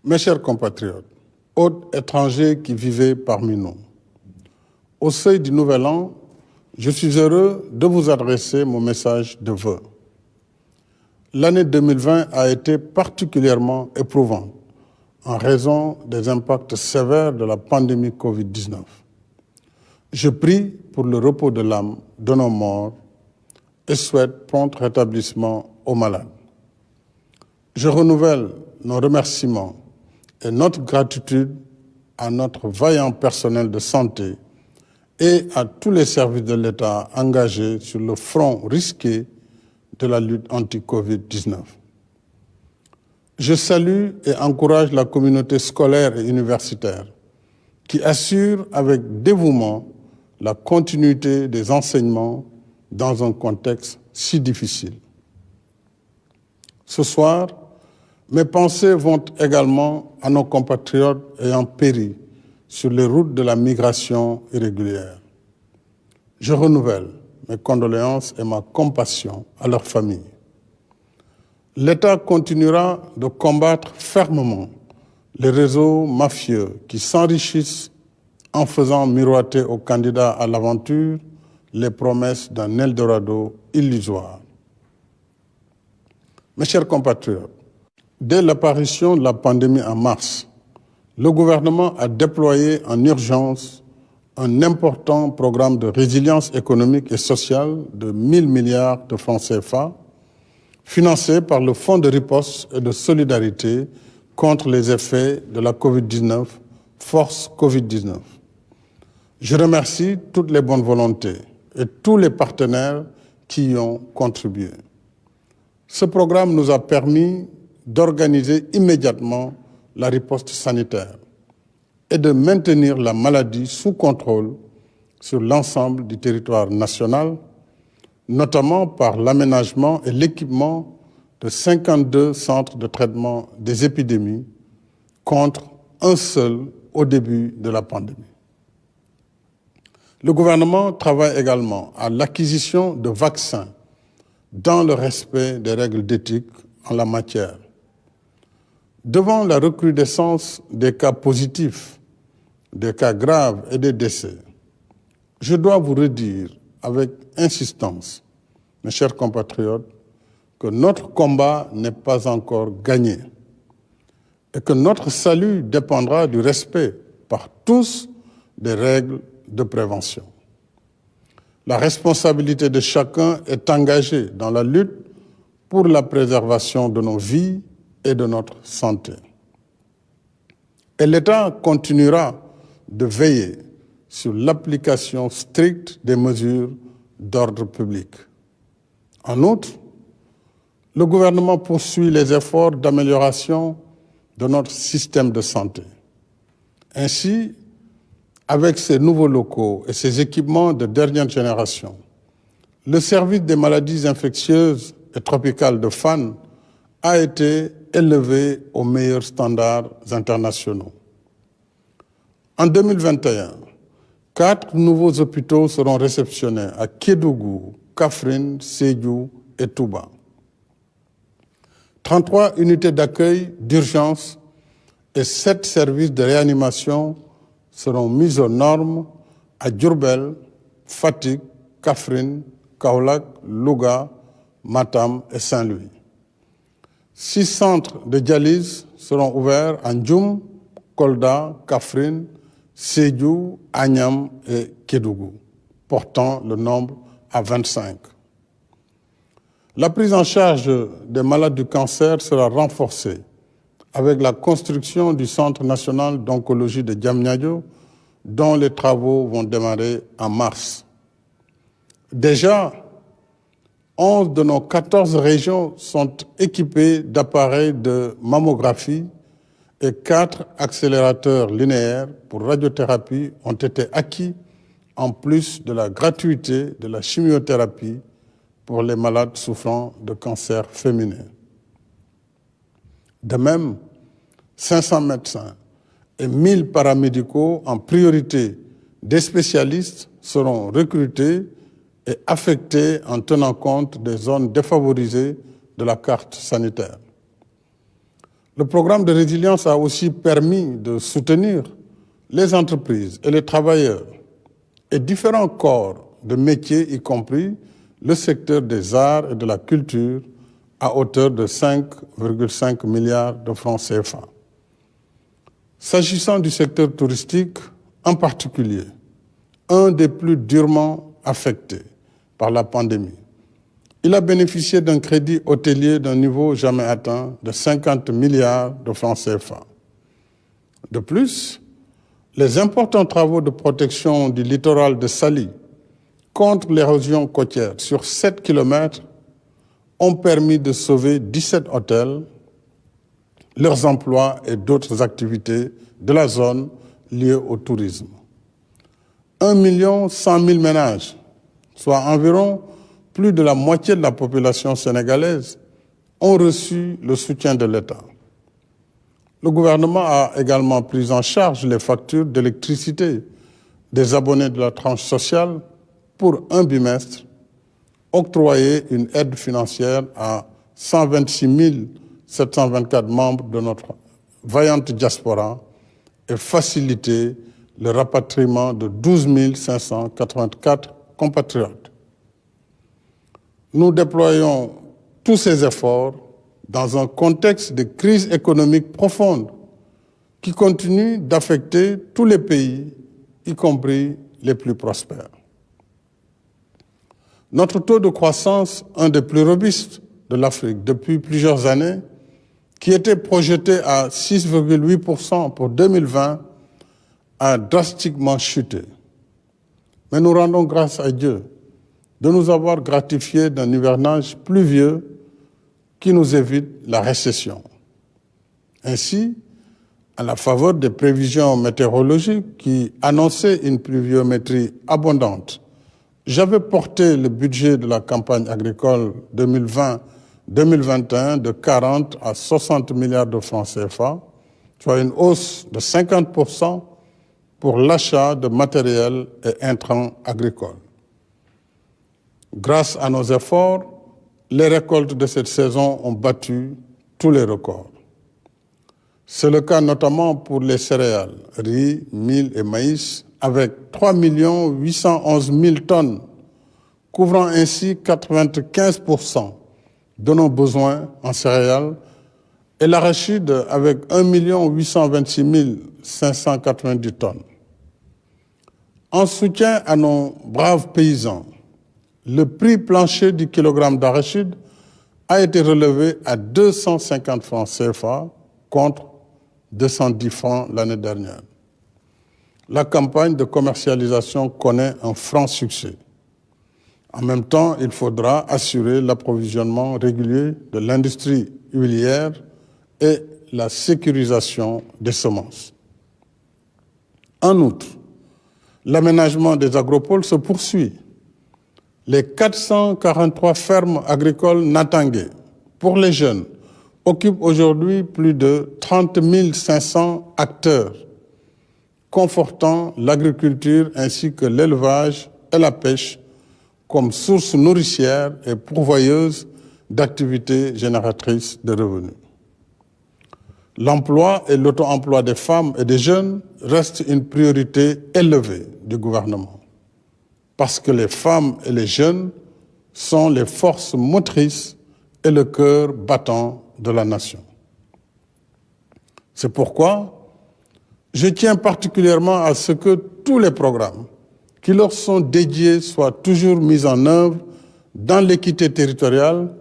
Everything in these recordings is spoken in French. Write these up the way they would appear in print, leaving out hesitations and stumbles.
Mes chers compatriotes, hôtes étrangers qui vivaient parmi nous, au seuil du Nouvel An, je suis heureux de vous adresser mon message de vœux. L'année 2020 a été particulièrement éprouvante en raison des impacts sévères de la pandémie Covid-19. Je prie pour le repos de l'âme de nos morts et souhaite prompt rétablissement aux malades. Je renouvelle nos remerciements et notre gratitude à notre vaillant personnel de santé et à tous les services de l'État engagés sur le front risqué de la lutte anti-Covid-19. Je salue et encourage la communauté scolaire et universitaire qui assure avec dévouement la continuité des enseignements dans un contexte si difficile. Ce soir, mes pensées vont également à nos compatriotes ayant péri sur les routes de la migration irrégulière. Je renouvelle mes condoléances et ma compassion à leurs familles. L'État continuera de combattre fermement les réseaux mafieux qui s'enrichissent en faisant miroiter aux candidats à l'aventure les promesses d'un Eldorado illusoire. Mes chers compatriotes, dès l'apparition de la pandémie en mars, le gouvernement a déployé en urgence un important programme de résilience économique et sociale de 1 000 milliards de francs CFA, financé par le Fonds de riposte et de solidarité contre les effets de la Covid-19, Force Covid-19. Je remercie toutes les bonnes volontés et tous les partenaires qui y ont contribué. Ce programme nous a permis d'organiser immédiatement la riposte sanitaire et de maintenir la maladie sous contrôle sur l'ensemble du territoire national, notamment par l'aménagement et l'équipement de 52 centres de traitement des épidémies contre un seul au début de la pandémie. Le gouvernement travaille également à l'acquisition de vaccins dans le respect des règles d'éthique en la matière. Devant la recrudescence des cas positifs, des cas graves et des décès, je dois vous redire avec insistance, mes chers compatriotes, que notre combat n'est pas encore gagné et que notre salut dépendra du respect par tous des règles de prévention. La responsabilité de chacun est engagée dans la lutte pour la préservation de nos vies et de notre santé. Et l'État continuera de veiller sur l'application stricte des mesures d'ordre public. En outre, le gouvernement poursuit les efforts d'amélioration de notre système de santé. Ainsi, avec ces nouveaux locaux et ces équipements de dernière génération, le service des maladies infectieuses et tropicales de Fann a été élevé aux meilleurs standards internationaux. En 2021, 4 nouveaux hôpitaux seront réceptionnés à Kédougou, Kaffrine, Sédhiou et Touba. 33 unités d'accueil d'urgence et 7 services de réanimation seront mis aux normes à Diourbel, Fatick, Kaffrine, Kaolack, Louga, Matam et Saint-Louis. 6 centres de dialyse seront ouverts à Ndioum, Kolda, Kaffrine, Sédhiou, Agnam et Kédougou, portant le nombre à 25. La prise en charge des malades du cancer sera renforcée avec la construction du Centre national d'oncologie de Diamniadio, dont les travaux vont démarrer en mars. Déjà, 11 de nos 14 régions sont équipées d'appareils de mammographie et 4 accélérateurs linéaires pour radiothérapie ont été acquis, en plus de la gratuité de la chimiothérapie pour les malades souffrant de cancer féminin. De même, 500 médecins et 1000 paramédicaux en priorité des spécialistes seront recrutés et affectés en tenant compte des zones défavorisées de la carte sanitaire. Le programme de résilience a aussi permis de soutenir les entreprises et les travailleurs et différents corps de métiers, y compris le secteur des arts et de la culture, à hauteur de 5,5 milliards de francs CFA. S'agissant du secteur touristique en particulier, un des plus durement affectés par la pandémie, il a bénéficié d'un crédit hôtelier d'un niveau jamais atteint de 50 milliards de francs CFA. De plus, les importants travaux de protection du littoral de Saly contre l'érosion côtière sur 7 km ont permis de sauver 17 hôtels, leurs emplois et d'autres activités de la zone liées au tourisme. 1 100 000 ménages, soit environ plus de la moitié de la population sénégalaise, ont reçu le soutien de l'État. Le gouvernement a également pris en charge les factures d'électricité des abonnés de la tranche sociale pour un bimestre, octroyé une aide financière à 126 724 membres de notre vaillante diaspora et facilité le rapatriement de 12 584 compatriotes. Nous déployons tous ces efforts dans un contexte de crise économique profonde qui continue d'affecter tous les pays, y compris les plus prospères. Notre taux de croissance, un des plus robustes de l'Afrique depuis plusieurs années, qui était projeté à 6,8% pour 2020, a drastiquement chuté. Mais nous rendons grâce à Dieu de nous avoir gratifiés d'un hivernage pluvieux qui nous évite la récession. Ainsi, à la faveur des prévisions météorologiques qui annonçaient une pluviométrie abondante, j'avais porté le budget de la campagne agricole 2020-2021 de 40 à 60 milliards de francs CFA, soit une hausse de 50% pour l'achat de matériel et intrants agricoles. Grâce à nos efforts, les récoltes de cette saison ont battu tous les records. C'est le cas notamment pour les céréales, riz, mil et maïs, avec 3 811 000 tonnes, couvrant ainsi 95% de nos besoins en céréales, et l'arachide avec 1 826 590 tonnes. En soutien à nos braves paysans, le prix plancher du kilogramme d'arachide a été relevé à 250 francs CFA contre 210 francs l'année dernière. La campagne de commercialisation connaît un franc succès. En même temps, il faudra assurer l'approvisionnement régulier de l'industrie huilière et la sécurisation des semences. En outre, l'aménagement des agropoles se poursuit. Les 443 fermes agricoles Natangé, pour les jeunes, occupent aujourd'hui plus de 30 500 acteurs, confortant l'agriculture ainsi que l'élevage et la pêche comme source nourricière et pourvoyeuse d'activités génératrices de revenus. L'emploi et l'auto-emploi des femmes et des jeunes restent une priorité élevée du gouvernement, parce que les femmes et les jeunes sont les forces motrices et le cœur battant de la nation. C'est pourquoi je tiens particulièrement à ce que tous les programmes qui leur sont dédiés soient toujours mis en œuvre dans l'équité territoriale,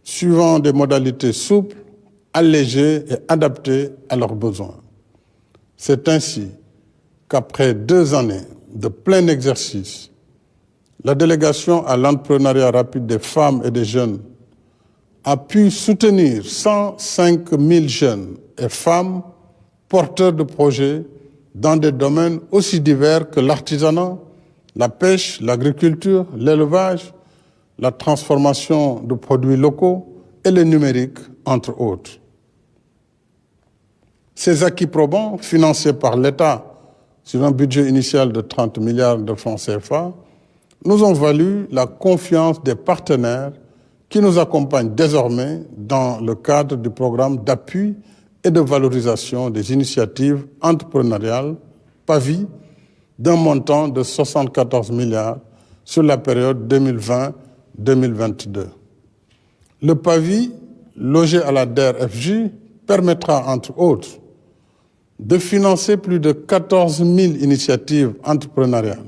suivant des modalités souples, allégées et adaptées à leurs besoins. C'est ainsi qu'après 2 années de plein exercice, la délégation à l'entrepreneuriat rapide des femmes et des jeunes a pu soutenir 105 000 jeunes et femmes porteurs de projets dans des domaines aussi divers que l'artisanat, la pêche, l'agriculture, l'élevage, la transformation de produits locaux et le numérique, entre autres. Ces acquis probants, financés par l'État sur un budget initial de 30 milliards de francs CFA, nous ont valu la confiance des partenaires qui nous accompagnent désormais dans le cadre du programme d'appui et de valorisation des initiatives entrepreneuriales, PAVI, d'un montant de 74 milliards sur la période 2020-2022. Le PAVI, logé à la DER/FJ, permettra, entre autres, de financer plus de 14 000 initiatives entrepreneuriales,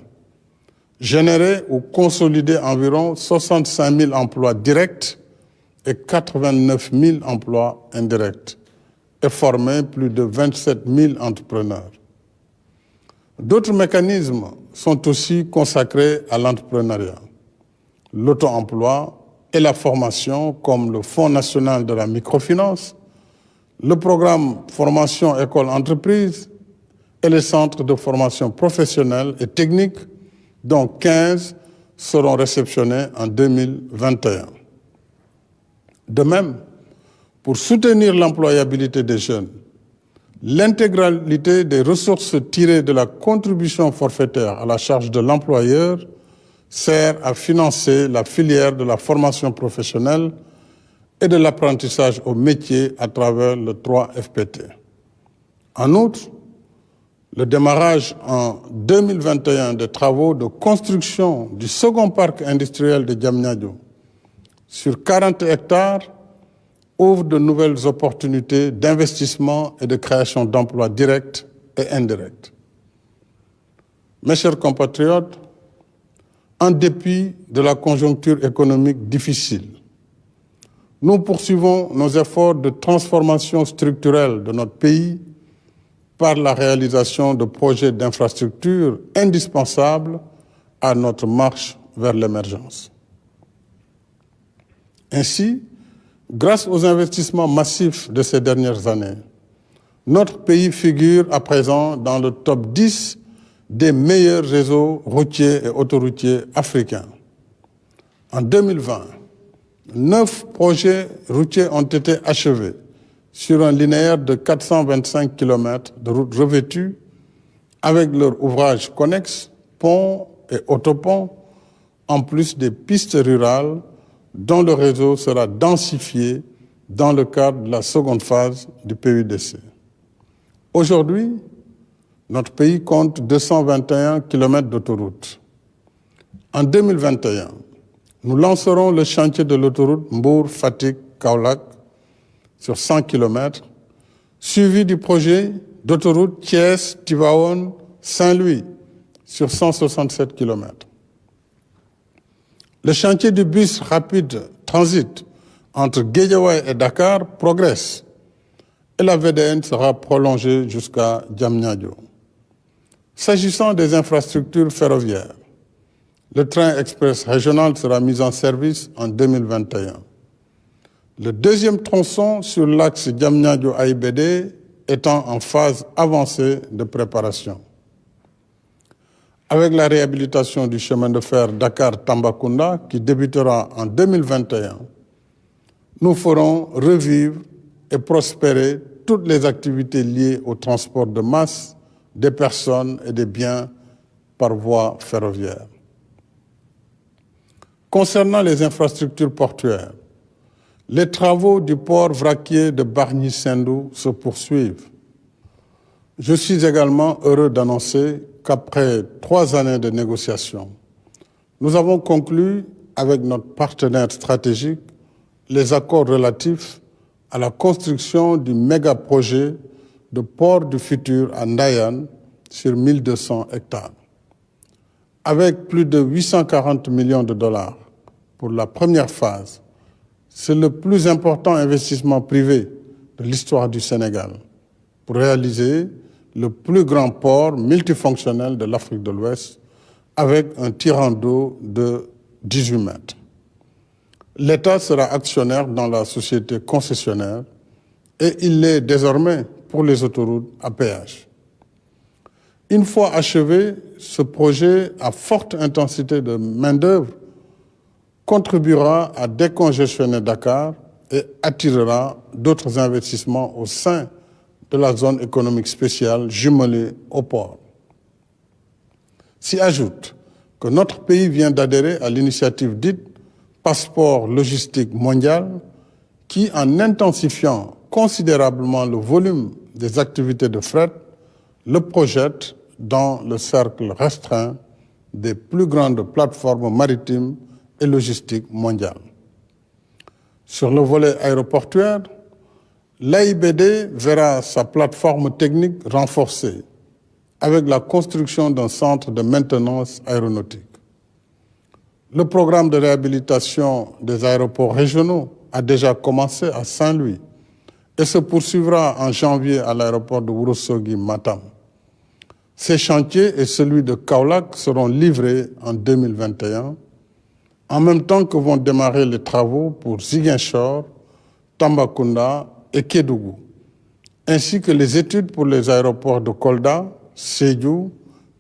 générer ou consolider environ 65 000 emplois directs et 89 000 emplois indirects, et former plus de 27 000 entrepreneurs. D'autres mécanismes sont aussi consacrés à l'entrepreneuriat, l'auto-emploi et la formation, comme le Fonds national de la microfinance, le programme Formation École Entreprise et les centres de formation professionnelle et technique, dont 15 seront réceptionnés en 2021. De même, pour soutenir l'employabilité des jeunes, l'intégralité des ressources tirées de la contribution forfaitaire à la charge de l'employeur sert à financer la filière de la formation professionnelle et de l'apprentissage au métier à travers le 3FPT. En outre, le démarrage en 2021 des travaux de construction du second parc industriel de Diamniadio sur 40 hectares ouvre de nouvelles opportunités d'investissement et de création d'emplois directs et indirects. Mes chers compatriotes, en dépit de la conjoncture économique difficile, nous poursuivons nos efforts de transformation structurelle de notre pays par la réalisation de projets d'infrastructures indispensables à notre marche vers l'émergence. Ainsi, grâce aux investissements massifs de ces dernières années, notre pays figure à présent dans le top 10 des meilleurs réseaux routiers et autoroutiers africains. En 2020, 9 projets routiers ont été achevés sur un linéaire de 425 km de routes revêtues avec leurs ouvrages connexes, ponts et autoponts, en plus des pistes rurales dont le réseau sera densifié dans le cadre de la seconde phase du PUDC. Aujourd'hui, notre pays compte 221 km d'autoroutes. En 2021, nous lancerons le chantier de l'autoroute Mbour-Fatick-Kaolack sur 100 km, suivi du projet d'autoroute Thiès-Tivaouane-Saint-Louis sur 167 km. Le chantier du bus rapide transit entre Guédiawaye et Dakar progresse et la VDN sera prolongée jusqu'à Diamniadio. S'agissant des infrastructures ferroviaires, le train express régional sera mis en service en 2021. Le deuxième tronçon sur l'axe Diamniadio-AIBD étant en phase avancée de préparation. Avec la réhabilitation du chemin de fer Dakar-Tambacounda qui débutera en 2021, nous ferons revivre et prospérer toutes les activités liées au transport de masse, des personnes et des biens par voie ferroviaire. Concernant les infrastructures portuaires, les travaux du port vraquier de Bargny-Sendou se poursuivent. Je suis également heureux d'annoncer qu'après 3 années de négociations, nous avons conclu avec notre partenaire stratégique les accords relatifs à la construction du méga-projet de port du futur à Ndayane sur 1200 hectares. Avec plus de 840 millions de dollars pour la première phase, c'est le plus important investissement privé de l'histoire du Sénégal pour réaliser le plus grand port multifonctionnel de l'Afrique de l'Ouest avec un tirant d'eau de 18 mètres. L'État sera actionnaire dans la société concessionnaire et il l'est désormais pour les autoroutes à péage. Une fois achevé, ce projet à forte intensité de main-d'œuvre contribuera à décongestionner Dakar et attirera d'autres investissements au sein de la zone économique spéciale jumelée au port. S'y ajoute que notre pays vient d'adhérer à l'initiative dite Passeport logistique mondial qui, en intensifiant considérablement le volume des activités de fret, le projette dans le cercle restreint des plus grandes plateformes maritimes et logistiques mondiales. Sur le volet aéroportuaire, l'AIBD verra sa plateforme technique renforcée avec la construction d'un centre de maintenance aéronautique. Le programme de réhabilitation des aéroports régionaux a déjà commencé à Saint-Louis et se poursuivra en janvier à l'aéroport de Ourossogui-Matam. Ces chantiers et celui de Kaolack seront livrés en 2021, en même temps que vont démarrer les travaux pour Ziguinchor, Tambacounda et Kédougou, ainsi que les études pour les aéroports de Kolda, Sédhiou,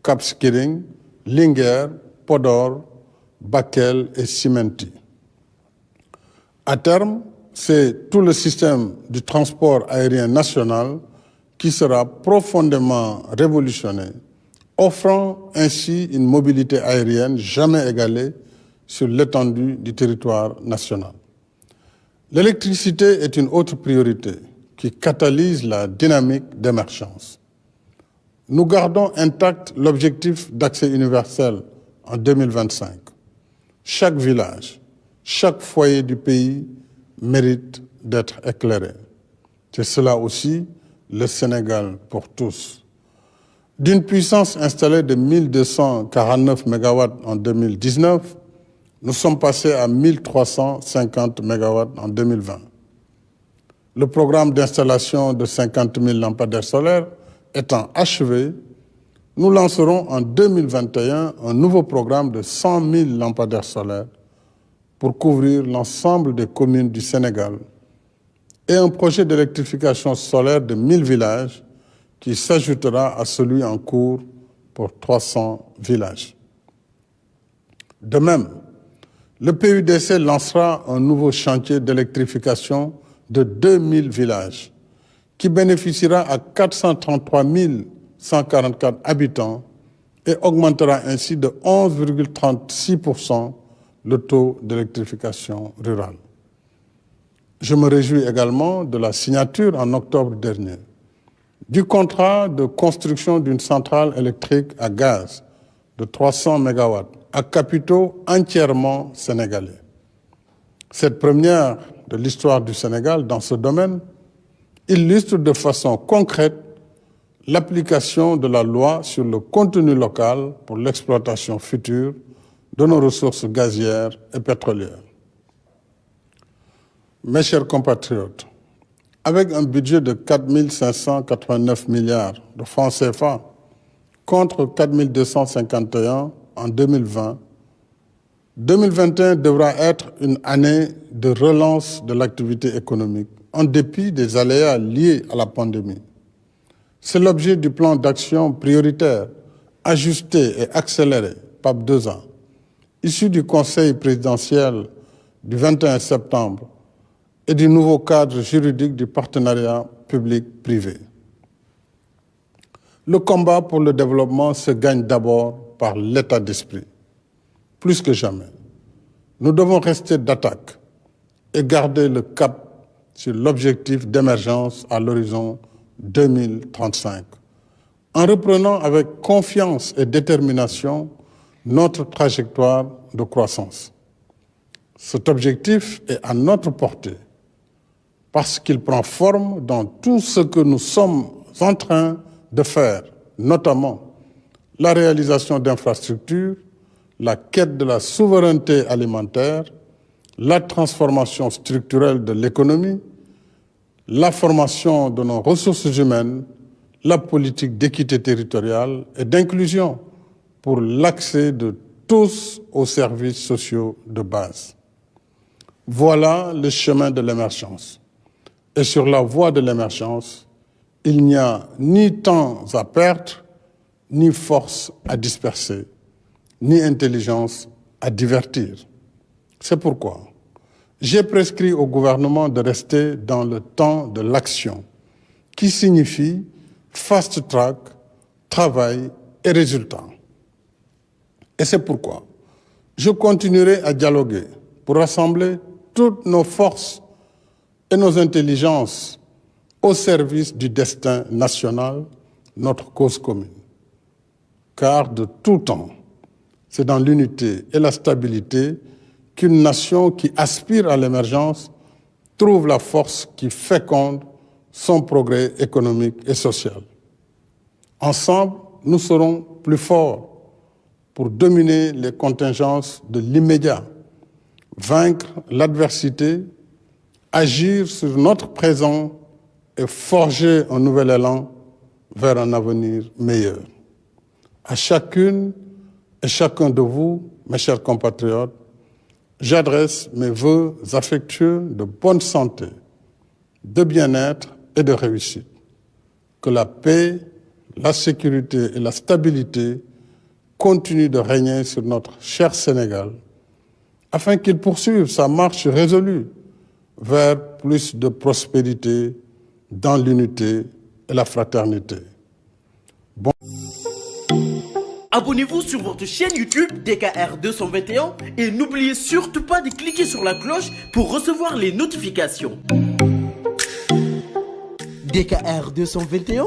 Cap Skirring, Linguère, Podor, Bakel et Simenti. À terme, c'est tout le système du transport aérien national qui sera profondément révolutionné, offrant ainsi une mobilité aérienne jamais égalée sur l'étendue du territoire national. L'électricité est une autre priorité qui catalyse la dynamique d'émergence. Nous gardons intact l'objectif d'accès universel en 2025. Chaque village, chaque foyer du pays mérite d'être éclairé. C'est cela aussi le Sénégal pour tous. D'une puissance installée de 1249 MW en 2019, nous sommes passés à 1350 MW en 2020. Le programme d'installation de 50 000 lampadaires solaires étant achevé, nous lancerons en 2021 un nouveau programme de 100 000 lampadaires solaires pour couvrir l'ensemble des communes du Sénégal et un projet d'électrification solaire de 1000 villages qui s'ajoutera à celui en cours pour 300 villages. De même, le PUDC lancera un nouveau chantier d'électrification de 2000 villages qui bénéficiera à 433 144 habitants et augmentera ainsi de 11,36% le taux d'électrification rurale. Je me réjouis également de la signature en octobre dernier du contrat de construction d'une centrale électrique à gaz de 300 MW à capitaux entièrement sénégalais. Cette première de l'histoire du Sénégal dans ce domaine illustre de façon concrète l'application de la loi sur le contenu local pour l'exploitation future de nos ressources gazières et pétrolières. Mes chers compatriotes, avec un budget de 4 589 milliards de francs CFA contre 4 251 en 2020, 2021 devra être une année de relance de l'activité économique, en dépit des aléas liés à la pandémie. C'est l'objet du plan d'action prioritaire, ajusté et accéléré, PAP 2A, issu du Conseil présidentiel du 21 septembre et du nouveau cadre juridique du partenariat public-privé. Le combat pour le développement se gagne d'abord par l'état d'esprit. Plus que jamais, nous devons rester d'attaque et garder le cap sur l'objectif d'émergence à l'horizon 2035, en reprenant avec confiance et détermination notre trajectoire de croissance. Cet objectif est à notre portée parce qu'il prend forme dans tout ce que nous sommes en train de faire, notamment la réalisation d'infrastructures, la quête de la souveraineté alimentaire, la transformation structurelle de l'économie, la formation de nos ressources humaines, la politique d'équité territoriale et d'inclusion pour l'accès de tous aux services sociaux de base. Voilà le chemin de l'émergence. Et sur la voie de l'émergence, il n'y a ni temps à perdre, ni force à disperser, ni intelligence à divertir. C'est pourquoi j'ai prescrit au gouvernement de rester dans le temps de l'action, qui signifie fast track, travail et résultat. Et c'est pourquoi je continuerai à dialoguer pour rassembler toutes nos forces et nos intelligences au service du destin national, notre cause commune. Car de tout temps, c'est dans l'unité et la stabilité qu'une nation qui aspire à l'émergence trouve la force qui féconde son progrès économique et social. Ensemble, nous serons plus forts pour dominer les contingences de l'immédiat, vaincre l'adversité, agir sur notre présent et forger un nouvel élan vers un avenir meilleur. À chacune et chacun de vous, mes chers compatriotes, j'adresse mes vœux affectueux de bonne santé, de bien-être et de réussite. Que la paix, la sécurité et la stabilité continuent de régner sur notre cher Sénégal, afin qu'il poursuive sa marche résolue vers plus de prospérité dans l'unité et la fraternité. Abonnez-vous sur votre chaîne YouTube DKR 221 et n'oubliez surtout pas de cliquer sur la cloche pour recevoir les notifications. DKR 221